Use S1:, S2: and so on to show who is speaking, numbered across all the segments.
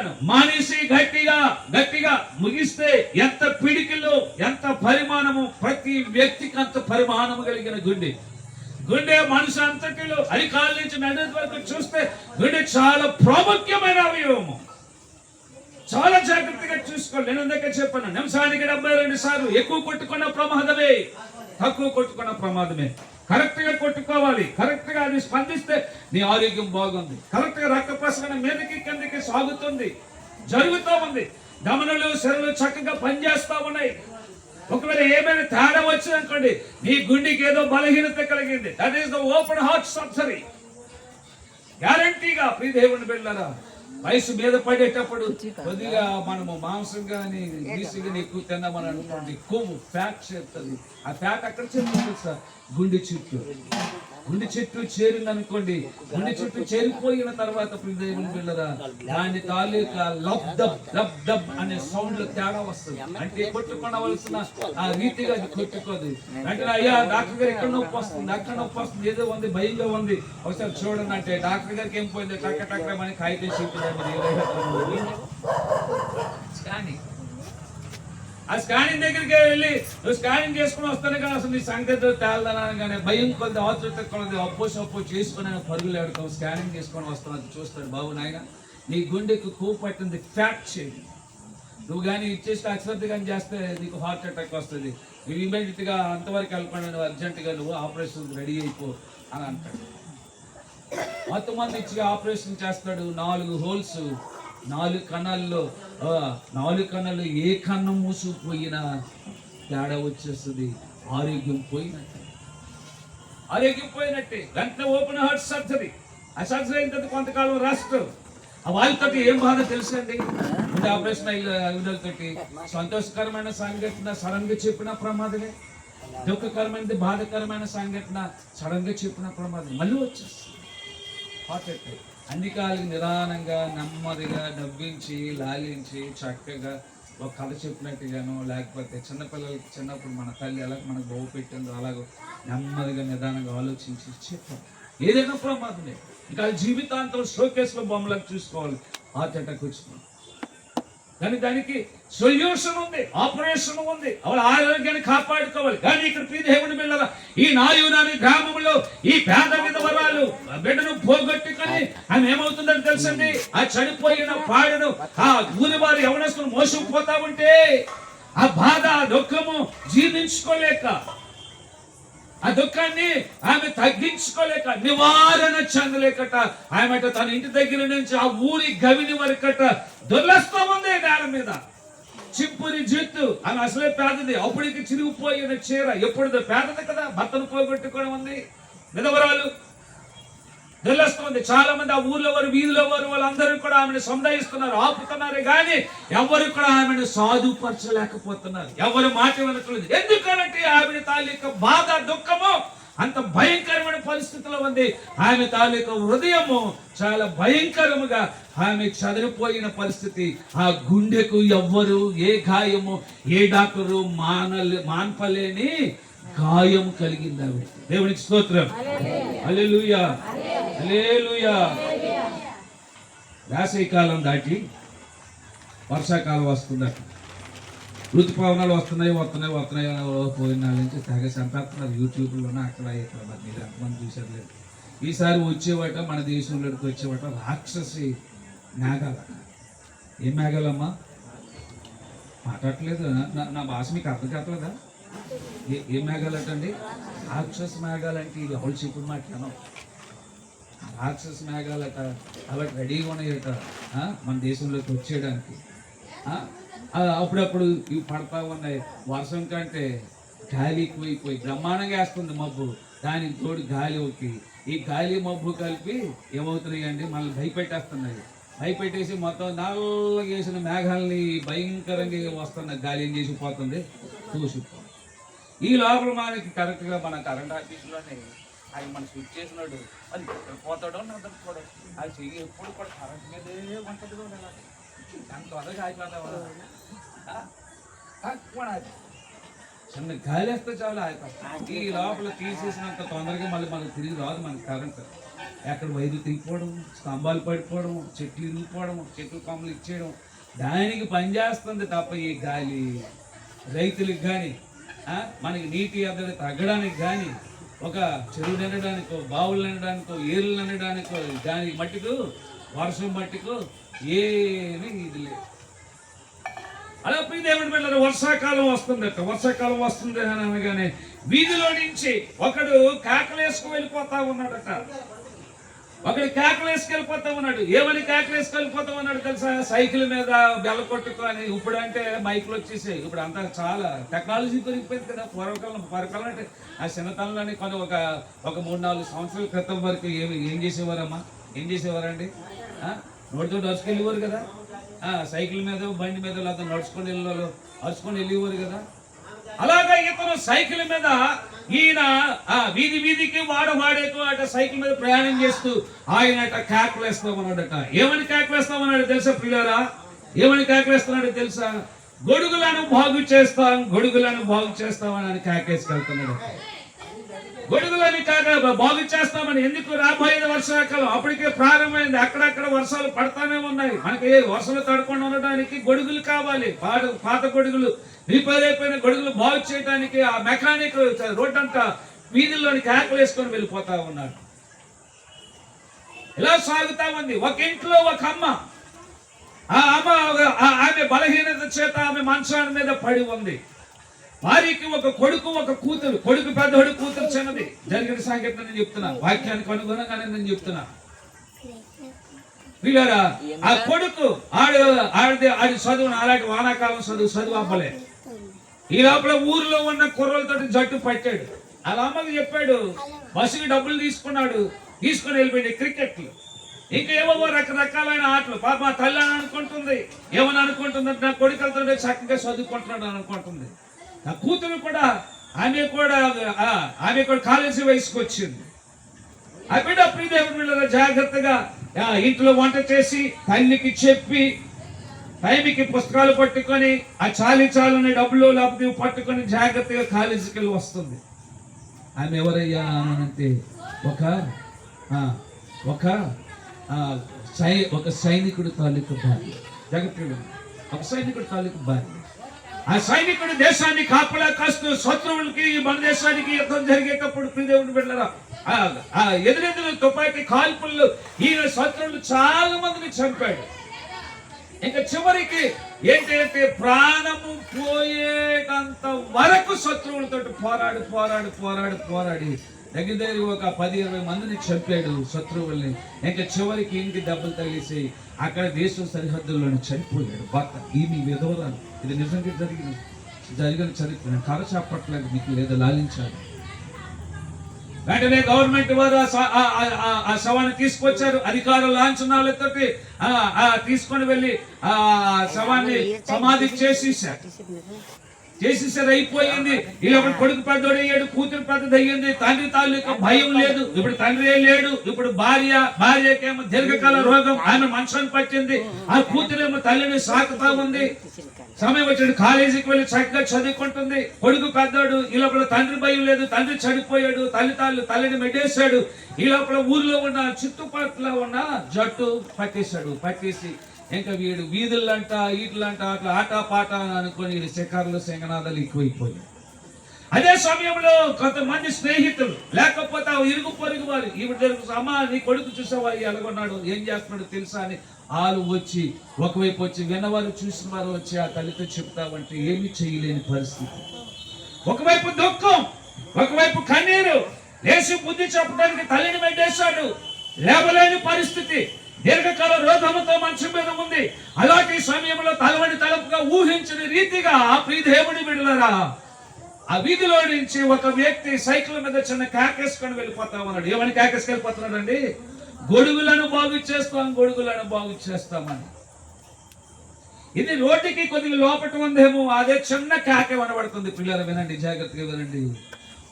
S1: చెప్తున్నాను, మనిషి గట్టిగా గట్టిగా ముగిస్తే ఎంత పిడికిలో ఎంత పరిమాణము, ప్రతి వ్యక్తికి అంత పరిమాణము కలిగిన గుండె. గుండె మనిషి అంతటిలో అరికాల నుంచి నడుము వరకు చూస్తే గుండె చాలా ప్రాముఖ్యమైన అవయవము. చాలా జాగ్రత్తగా చూసుకోవాలి. నేను అందుకే చెప్పాను, నిమిషానికి 72 సార్లు ఎక్కువ కొట్టుకున్న ప్రమాదమే, తక్కువ కొట్టుకున్న ప్రమాదమే. కరెక్ట్ గా కొట్టుకోవాలి. కరెక్ట్ గా అది స్పందిస్తే నీ ఆరోగ్యం బాగుంది. కరెక్ట్ గా రక్త ప్రసరణ మీదకి కిందకి సాగుతుంది, జరుగుతూ ఉంది. గమనులు శరీరాలు చక్కగా పనిచేస్తా ఉన్నాయి. ఒకవేళ ఏమైనా తేడా వచ్చిందనుకోండి, నీ గుండెకి ఏదో బలహీనత కలిగింది. That is the open heart surgery. గ్యారంటీగా ప్రియ దేవుని బిడ్డలారా, వయసు మీద పడేటప్పుడు కొద్దిగా మనము మాంసం కానీ నీసు కానీ ఎక్కువ తిన్నామని అనుకోండి, కొవ్వు ఫ్యాట్ చేస్తుంది. ఆ ఫ్యాట్ అక్కడ చేరుతుంది సార్, గుండె చుట్టూ. గుండె చుట్టూ చేరింది అనుకోండి, గుండె చుట్టూ చేరిపోయిన తర్వాత దేవుని బిడ్డలారా, దాని తాలూకా లబ్ దబ్ లబ్ దబ్ అనే సౌండ్ లో తేడా వస్తుంది. అంటే కొట్టుకోవలసిన ఆ రీతిగా అది కొట్టుకోదు. అంటే అయ్యా డాక్టర్ గారు ఎక్కడ నొప్పి వస్తుంది, అక్కడ నొప్పి వస్తుంది, ఏదో ఉంది, భయంగా ఉంది, ఒకసారి చూడండి అంటే డాక్టర్ గారికి ఏం పోయింది, టక్క టక్క మనకి కాగితం చూపించాలి. స్కానింగ్, ఆ స్కానింగ్ దగ్గరికి వెళ్ళి నువ్వు స్కానింగ్ చేసుకుని వస్తానే కానీ అసలు నీ సంగతి తేలదనాను కానీ భయం కొద్ది ఆతృత కొద్ది అప్పో చేసుకుని పరుగులు ఆడుతావు. స్కానింగ్ చేసుకొని వస్తాను, చూస్తాడు, బాబు నాయన నీ గుండెకు కొవ్వు పట్టింది, ఫ్యాట్ చేయి. నువ్వు కానీ ఇచ్చేసి అశ్రద్ధ కానీ చేస్తే నీకు హార్ట్ అటాక్ వస్తుంది. నువ్వు ఇమీడియట్ గా అంతవరకు వెళ్ళకుండా నువ్వు అర్జెంటుగా నువ్వు ఆపరేషన్ రెడీ అయిపో అని అంటాడు. మొత్తం మంది ఇచ్చి ఆపరేషన్ చేస్తాడు. 4 హోల్స్, 4 కణాల్లో, 4 కణాలు ఏ కన్నం మూసుకుపోయినా తేడా వచ్చేస్తుంది. ఆరోగ్యం పోయినట్టే, ఆరోగ్యం పోయినట్టే. వెంటనే ఓపెన్ హార్ట్ సర్జరీ. ఆ సర్జరీ అయిన తర్వాత కొంతకాలం రెస్ట్. ఆ వాళ్ళతో ఏం బాధ తెలుసండి, ముందు ఆపరేషన్ అయ్యేతోటి సంతోషకరమైన సంఘటన సడన్ గా చెప్పిన ప్రమాదమే, దుఃఖకరమైనది బాధకరమైన సంఘటన సడన్ గా చెప్పిన ప్రమాదం మళ్ళీ వచ్చేస్తుంది హార్ట్ అటాక్. అన్ని కాలం నిదానంగా నెమ్మదిగా నవ్వించి లాలించి చక్కగా ఒక కథ చెప్పినట్టుగానో, లేకపోతే చిన్నపిల్లలకి చిన్నప్పుడు మన తల్లి ఎలా మనకు బొవ్వు పెట్టిందో అలాగో నెమ్మదిగా నిదానంగా ఆలోచించి చెప్పాం. ఏదైనా ప్రమాదమే. ఇంకా జీవితాంతం షోకేస్లో బొమ్మలకు చూసుకోవాలి. హార్ట్ అటాక్ వచ్చింది కానీ దానికి సొల్యూషన్ ఉంది, ఆపరేషన్ ఉంది. వాళ్ళ ఆరోగ్యాన్ని కాపాడుకోవాలి. కానీ ఇక్కడ ప్రియ దేవుని బిడ్డలారా, ఈ నాయునాని గ్రామంలో ఈ పేద విధవరాలు బిడ్డను పోగొట్టుకొని ఆమె ఏమవుతుందని తెలుసండి, ఆ చనిపోయిన పాడను ఆ ఊరి వారు యవనస్తులు మోసుకుపోతా ఉంటే ఆ బాధ దుఃఖము జీర్ణించుకోలేక, ఆ దుఃఖాన్ని ఆమె తగ్గించుకోలేక, నివారణ చెందలేకట ఆమె తన ఇంటి దగ్గర నుంచి ఆ ఊరి గవిని వరకట దొర్లేస్తా ఉంది నేల మీద. చింపురి జుత్తు, ఆమె అసలే పేదది, అప్పటికి చిరిగిపోయిన చీర, ఎప్పుడుదో పేదది కదా, భర్తను పోగొట్టుకోవడం ఉంది. విధవరాలు దొర్లేస్తుంది. చాలా మంది ఆ ఊర్లో వారు, వీధిలో వారు, వాళ్ళందరూ కూడా ఆమెను సముదాయిస్తున్నారు, ఆపుతున్నారు. కానీ ఎవరు కూడా ఆమెను సాధుపరచలేకపోతున్నారు. ఎవరు మాట వినట్లేదు. ఎందుకంటే ఆమె తాలూకా బాధ దుఃఖము అంత భయంకరమైన పరిస్థితిలో ఉంది. ఆమె తాలూకా హృదయము చాలా భయంకరముగా ఆమె చదిరిపోయిన పరిస్థితి. ఆ గుండెకు ఎవ్వరు ఏ గాయము ఏ డాక్టరు మాన్పలేని గాయం కలిగింది ఆవిడ. దేవునికి స్తోత్రం. హల్లెలూయా, హల్లెలూయా. వేసవి కాలం దాటి వర్షాకాలం వస్తుందట. ఋతుపవనాలు వస్తున్నాయి పోయిన నాళ్ళ నుంచి తెగ చంపేస్తున్నారు. యూట్యూబ్లోనే అక్కడ ఇక్కడ మీరు ఎంతమంది చూసారు లేదు. ఈసారి వచ్చేవాట మన దేశంలోకి వచ్చేవాట రాక్షసి మేఘాలు. ఏం మేఘాలమ్మా? మాట్లాడలేదు. నా భాష మీకు అర్థం కావట్లేదా? ఏ మేఘాలు అంటండి? రాక్షస మేఘాలు అంటే ఇది ఎవరు చెప్పుడు మాట్లాడడం. రాక్షస మేఘాలట అవి రెడీగా ఉన్నాయట మన దేశంలోకి వచ్చేయడానికి. అప్పుడప్పుడు ఇవి పడతా ఉన్నాయి. వర్షం కంటే గాలి ఎక్కువైపోయి బ్రహ్మాండంగా వేస్తుంది మబ్బు. దానికి తోడు గాలి ఒకటి. ఈ గాలి మబ్బు కలిపి ఏమవుతున్నాయి అండి, మనల్ని భయపెట్టేస్తున్నాయి. భయపెట్టేసి మొత్తం నల్లగా వేసిన మేఘాలని భయంకరంగా వస్తున్న గాలి ఏం చేసిపోతుంది, చూసిపోతుంది. ఈ లోపల మనకి కరెక్ట్గా మన కరెంట్ ఆఫీస్లోనే అది మన స్విచ్ చేసినాడు, అది పోతాడో నడకపోవడం, అది చెయ్యి ఎప్పుడు కూడా కరెంట్ మీదే ఉంటుంది. అంత త్వరగా అయిపోతాం. చిన్న గాలి వేస్తే చాలా ఈ లోపల తీసేసినంత తొందరగా మళ్ళీ మనకు తిరిగి రాదు మనకి కరెంట్. ఎక్కడ వైర్లు తెగిపోవడం, స్తంభాలు పడిపోవడం, చెట్లు ఇరిగిపోవడం, చెట్లు కొమ్మలు ఇచ్చేయడం, దానికి పనిచేస్తుంది తప్ప ఈ గాలి రైతులకు కానీ మనకి నీటి ఎద్దడి తగ్గడానికి కానీ, ఒక చెరువు నిండడానికో, బావులు నిండడానికో, ఏర్లు నిండడానికో, దానికి మట్టికు, వర్షం మట్టికు ఏమీ ఇది లేదు. అలా ప్రియదేవుని బిడ్డలారా, వర్షాకాలం వస్తుందట. వర్షాకాలం వస్తుంది అని అనగానే వీధిలో నుంచి ఒకడు కేకలేసుకు వెళ్ళిపోతా ఉన్నాడట. ఒకడు కేకలేసుకు వెళ్ళిపోతా ఉన్నాడు. ఏమని కేకలేసుకు వెళ్ళిపోతా ఉన్నాడు తెలుసా? సైకిల్ మీద బెల్ల కొట్టుకొని. ఇప్పుడు అంటే మైకులు వచ్చేసాయి, ఇప్పుడు అంతా చాలా టెక్నాలజీ పెరిగిపోయింది కదా. పూర్వకాలం అంటే ఆ చిన్నతనంలోని కొన్ని ఒక 3-4 సంవత్సరాల క్రితం వరకు ఏం చేసేవారమ్మా? ఏం చేసేవారండి? నోటితో నడుచుకెళ్ళేవారు కదా. సైకిల్ మీద, బండి మీద, లేదా నడుచుకొని వెళ్ళేవారు కదా. అలాగా ఇతను సైకిల్ మీద, ఈయన వీధికి వాడేకు అట సైకిల్ మీద ప్రయాణం చేస్తూ ఆయన అట కేకలేస్తామన్నాడట. ఏమని కేకలేస్తామన్నాడు తెలుసా ప్రియులారా? ఏమని కేకలేస్తున్నాడు తెలుసా? గొడుగులను బాగు చేస్తామని కేకేసుకెళ్తున్నాడు. గొడుగులని బాగు చేస్తామని. ఎందుకు? రాబోయే వర్షాకాలం అప్పటికే ప్రారంభమైంది. అక్కడక్కడ వర్షాలు పడతానే ఉన్నాయి. మనకి వర్షాలు తడకుండా ఉండడానికి గొడుగులు కావాలి. పాత గొడుగులు, రిపేర్ అయిపోయిన గొడుగులు బాగు చేయడానికి ఆ మెకానిక్ రోడ్డంతా వీధుల్లోని కేకలు వేసుకొని వెళ్ళిపోతా ఉన్నాడు. ఇలా సాగుతా ఉంది. ఒక ఇంట్లో ఒక అమ్మ, ఆమె బలహీనత చేత ఆమె మంచాల మీద పడి ఉంది. వారికి ఒక కొడుకు, ఒక కూతురు. కొడుకు పెద్దోడు, కూతురు చిన్నది. జరిగిన సంగతి నేను చెప్తున్నా, వాక్యానికి అనుగుణంగానే నేను చెప్తున్నా. వీళ్ళారా, ఆ కొడుకు ఆడి చదువును అలాంటి వానాకాలం చదువు అవ్వలే. ఈ లోపల ఊర్లో ఉన్న కుర్రలతో జట్టు పట్టాడు. అలా అమ్మకి చెప్పాడు, బస్సుకి డబ్బులు తీసుకుని వెళ్ళిపోయింది క్రికెట్లు, ఇంకా ఏవో రకరకాలైన ఆటలు. పాప మా తల్లి అని అనుకుంటుంది, ఏమని అనుకుంటుంది, నా కొడుకు వెళ్తుంటే చక్కగా చదువుకుంటున్నాడు అని అనుకుంటుంది. నా కూతురు కూడా, ఆమె కూడా కాలేజీ వయసుకు వచ్చింది. ఆ బిడ్డ ప్రియదేవుని బిడ్డలారా, జాగ్రత్తగా ఇంట్లో వంట చేసి తల్లికి చెప్పి టైంకి పుస్తకాలు పట్టుకొని ఆ చాలునే డబ్బులు లేకపోతే పట్టుకొని జాగ్రత్తగా కాలేజీకి వెళ్ళి వస్తుంది. ఆమె ఎవరయ్యా అంటే ఒక సైనికుడు తాలూకు భార్య. జాగ్రత్తగా, ఒక సైనికుడు తాలూకు భార్య. ఆ సైనికుడు దేశాన్ని కాపలా కాస్తూ శత్రువులకి, మన దేశానికి యుద్ధం జరిగేటప్పుడు ప్రియదేవుని బిడ్డలారా, ఎదురెదురు తుపాకీ కాల్పుల్లో ఈయన శత్రువులు చాలా మందిని చంపాడు. ఇంకా చివరికి ఏంటంటే ప్రాణము పోయేటంత వరకు శత్రువులతో పోరాడి దగ్గర ఒక 10-20 మందిని చంపాడు శత్రువుల్ని. ఇంకా చివరికి ఇంటికి దెబ్బలు తగిలేసి అక్కడ దేశం సరిహద్దుల్లోనే చనిపోయాడు భర్త. ఈమె విధవరాలు. ఇది నిజంగా జరిగిన చరిత్ర. నేను కథ చెప్పట్లేదు మీకు, లేదా లాలించాలి. వెంటనే గవర్నమెంట్ వారు ఆ శవాన్ని తీసుకొచ్చారు. అధికార లాంఛనాలతో తీసుకొని వెళ్ళి ఆ శవాన్ని సమాధి చేసేసారు. అయిపోయింది. ఇలా కొడుకు పెద్దోడు అయ్యాడు, కూతురు పెద్దది అయ్యింది. తండ్రి తాలూకా భయం లేదు. ఇప్పుడు తండ్రి లేడు. ఇప్పుడు భార్యకేమో దీర్ఘకాల రోగం, ఆమె మనసుని పట్టింది. ఆ కూతురేమో తల్లిని సాకుతా ఉంది. సమయం వచ్చాడు, కాలేజీకి వెళ్ళి చక్కగా చదువుకుంటుంది. కొడుకు పెద్దోడు. ఈ లోపల తండ్రి భయం లేదు, తండ్రి చనిపోయాడు. తల్లిని మెట్టేశాడు. ఈ లోపల ఊర్లో ఉన్న చుట్టుపక్కల ఉన్న జట్టు పట్టేసి ఇంకా వీడు వీధులంట, ఈట్లంట, అట్లా ఆటపాట అనుకొని వీడు శిఖర్లు, సింగనాదాలు ఎక్కువైపోయాయి. అదే సమయంలో కొంతమంది స్నేహితులు, లేకపోతే ఇరుగు పొరుగు వారు, ఈవిడ తెలుసు, అమ్మా నీ కొడుకు చూసావా ఎలాగొన్నాడు, ఏం చేస్తున్నాడు తెలుసా అని వాళ్ళు వచ్చి ఒకవైపు వచ్చి విన్నవారు, చూసిన వారు వచ్చి ఆ తల్లితో చెప్తామంటే ఏమీ చేయలేని పరిస్థితి. ఒకవైపు దుఃఖం, ఒకవైపు కన్నీరు. లేచి బుద్ధి చెప్పడానికి తల్లిని మెట్టేశాడు. లేవలేని పరిస్థితి. దీర్ఘకాల రోగముతో మంచం మీద ఉంది. అలాంటి సమయంలో తలుపుగా ఊహించిన రీతిగా ప్రియదేవుని బిడ్డలారా, ఆ వీధిలో నుంచి ఒక వ్యక్తి సైకిల్ మీద చిన్న కేకేసుకొని వెళ్ళిపోతా ఉన్నాడు. ఏమని కేకేసుకు వెళ్ళిపోతున్నాడు అండి? గొడుగులను బాగు చేస్తామని. ఇది రోడ్డుకి కొద్దిగా లోపట ఉందేమో, అదే చిన్న కేక వినబడుతుంది. పిల్లలు వినండి, జాగ్రత్తగా వినండి.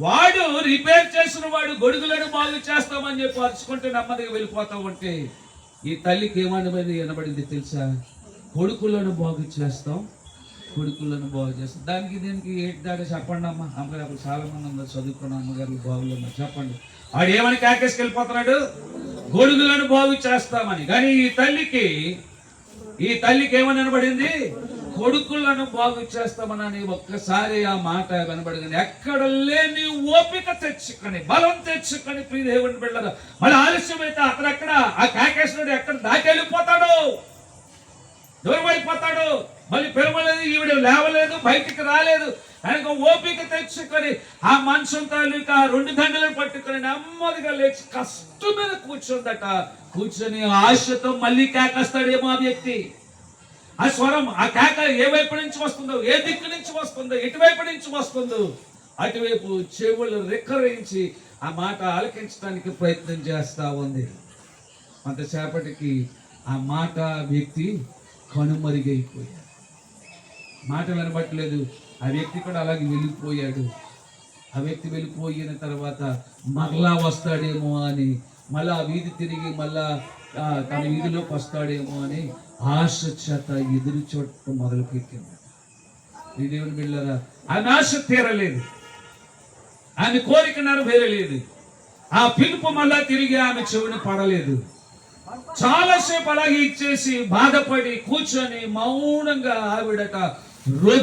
S1: వాడు రిపేర్ చేసిన వాడు గొడుగులను బాగు చేస్తామని చెప్పి అరుచుకుంటే నెమ్మదిగా వెళ్ళిపోతా ఉంటే ఈ తల్లికి ఏమనబడి వినబడింది తెలుసా? కొడుకులను బాగు చేస్తాం, కొడుకులను బాగు చేస్తారు. దానికి దీనికి ఏంటి దాకా చెప్పండి అమ్మ. అమ్మగారు అప్పుడు చాలా మంది ఉన్నారు చదువుకున్న అమ్మగారు బాగులు ఉన్నారు, చెప్పండి. వాడు ఏమని కేకేసుకెళ్ళిపోతున్నాడు? కొడుకులను బాగు చేస్తామని. కానీ ఈ తల్లికి ఏమని అనబడింది? కొడుకులను బాగు చేస్తామని ఒక్కసారి ఆ మాట వినబడింది. ఎక్కడ లేని ఓపిక తెచ్చుకొని, బలం తెచ్చుకొని ప్రియ దేవుని బిడ్డలారా, మళ్ళీ ఆలస్యమైతే అతను ఎక్కడ ఆ కేకేసినాడు ఎక్కడ దాకెళ్ళిపోతాడు, దూరమైపోతాడు. మళ్ళీ పిలవలేదు, ఈవిడ లేవలేదు, బయటికి రాలేదు. ఆయనకు ఓపిక తెచ్చుకొని ఆ మంచం తాలూకా 2 దండలను పట్టుకొని నెమ్మదిగా లేచి కష్టం మీద కూర్చుందట. కూర్చొని ఆశతో మళ్ళీ కేకేస్తాడేమో ఆ వ్యక్తి. ఆ స్వరం, ఆ కేక ఏ వైపు నుంచి వస్తుందో, ఏ దిక్కు నుంచి వస్తుందో, ఎటువైపు నుంచి వస్తుందో, అటువైపు చెవులు రిక్కరించి ఆ మాట ఆలకించడానికి ప్రయత్నం చేస్తా ఉంది. అంతసేపటికి ఆ మాట వ్యక్తి కనుమరుగైపోయాడు. మాట వినబట్టలేదు. ఆ వ్యక్తి కూడా అలాగే వెళ్ళిపోయాడు. ఆ వ్యక్తి వెళ్ళిపోయిన తర్వాత మరలా వస్తాడేమో అని, మళ్ళా వీధి తిరిగి మళ్ళా తన వీధిలోకి వస్తాడేమో అని ఆశ చేత ఎదురు చూడటం మొదలుపెట్టింది. ఈ దేవుని బిడ్డలారా, ఆమె ఆశ తీరలేదు, ఆమె కోరిక నెరవేరలేదు. ఆ పిలుపు మళ్ళా తిరిగి ఆమె చెవిన పడలేదు. చాలాసేపు అలాగే ఇచ్చేసి బాధపడి కూర్చొని మౌనంగా ఆవిడట